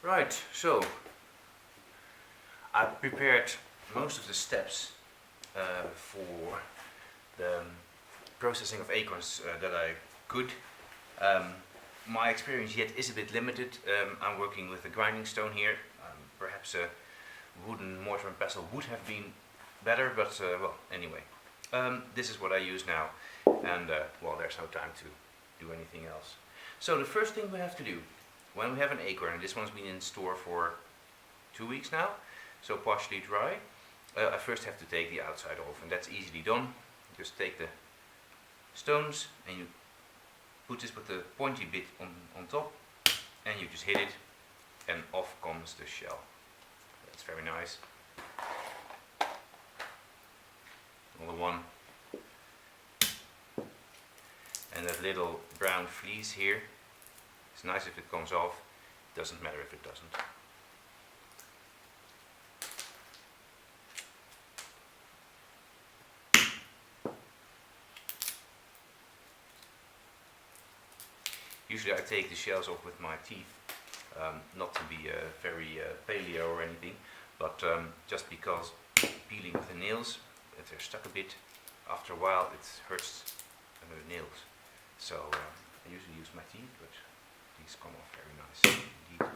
Right, so I prepared most of the steps for the processing of acorns that I could. My experience yet is a bit limited. I'm working with a grinding stone here. Perhaps a wooden mortar and pestle would have been better, but well, anyway. This is what I use now, and well, there's no time to do anything else. So the first thing we have to do, when we have an acorn, and this one's been in store for 2 weeks now, so partially dry, I first have to take the outside off, and that's easily done. Just take the stones and you put this with the pointy bit on top, and you just hit it, and off comes the shell. That's very nice. Another one. And that little brown fleece here, it's nice if it comes off, it doesn't matter if it doesn't. Usually I take the shells off with my teeth, not to be very paleo or anything, but just because peeling with the nails, if they're stuck a bit, after a while it hurts under the nails. So I usually use my teeth, but these come off very nice indeed.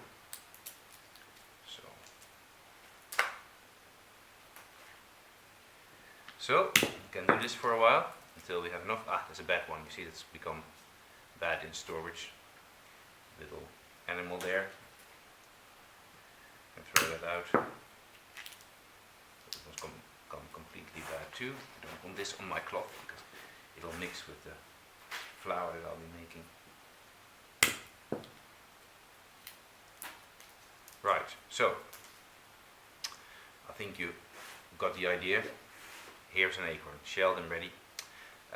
So we can do this for a while until we have enough. Ah, there's a bad one. You see, it's become bad in storage. Little animal there. And throw that out. It must come completely bad too. I don't want this on my cloth because it'll mix with the flour that I'll be making. Right, so I think you got the idea. Here's an acorn, shelled and ready,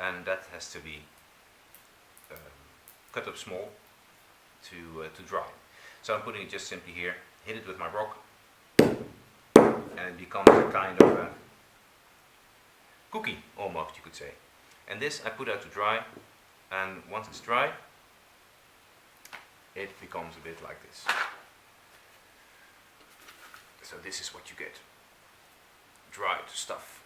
and that has to be cut up small to dry. So I'm putting it just simply here, hit it with my rock, and it becomes a kind of a cookie, almost, you could say. And this I put out to dry, and once it's dry, it becomes a bit like this. So this is what you get, dried stuff.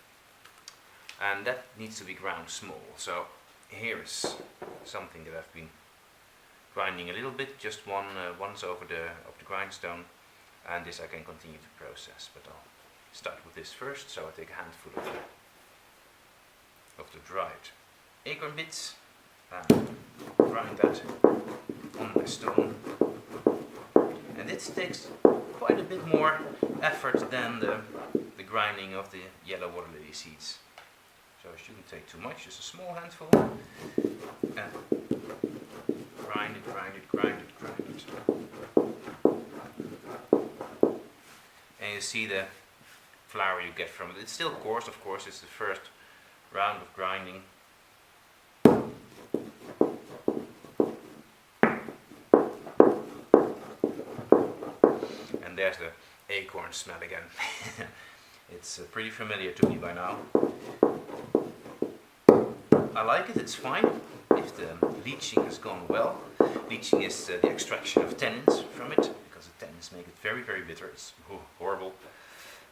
And that needs to be ground small. So here is something that I've been grinding a little bit, just once over the grindstone, and this I can continue to process. But I'll start with this first. So I take a handful of the dried acorn bits and grind that on my stone. And this takes quite a bit more effort than the grinding of the yellow water lily seeds. So I shouldn't take too much, just a small handful, and grind it, grind it, grind it, grind it. And you see the flour you get from it. It's still coarse, of course, it's the first round of grinding. And there's the acorn smell again. It's pretty familiar to me by now. I like it, it's fine if the leaching has gone well. Leaching is the extraction of tannins from it, because the tannins make it very, very bitter. It's horrible.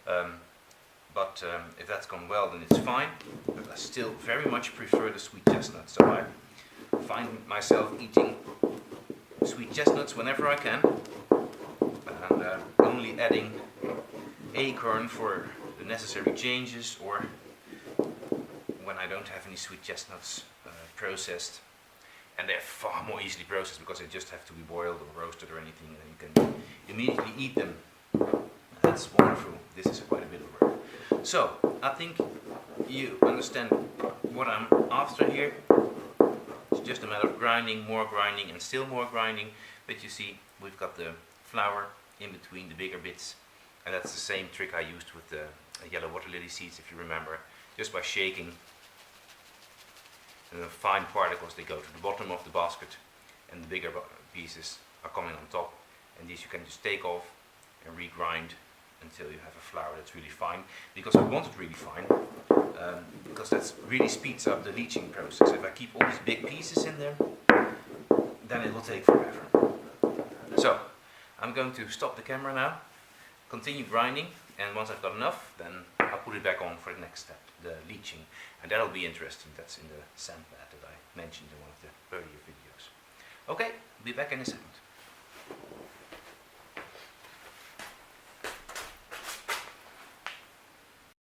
But if that's gone well, then it's fine. But I still very much prefer the sweet chestnut. So I find myself eating sweet chestnuts whenever I can. And only adding acorn for the necessary changes, or when I don't have any sweet chestnuts processed, and they're far more easily processed because they just have to be boiled or roasted or anything, and you can immediately eat them. That's wonderful. This is quite a bit of work. So I think you understand what I'm after here. It's just a matter of grinding, and still more grinding. But you see, we've got the flour in between the bigger bits, and that's the same trick I used with the yellow water lily seeds, if you remember. Just by shaking, and the fine particles, they go to the bottom of the basket, and the bigger pieces are coming on top, and these you can just take off and regrind until you have a flour that's really fine, because I want it really fine, because that really speeds up the leaching process. If I keep all these big pieces in there, then it will take forever. So I'm going to stop the camera now, continue grinding, and once I've got enough, then I'll put it back on for the next step, the leaching. And that'll be interesting. That's in the sand bath that I mentioned in one of the earlier videos. Okay, be back in a second.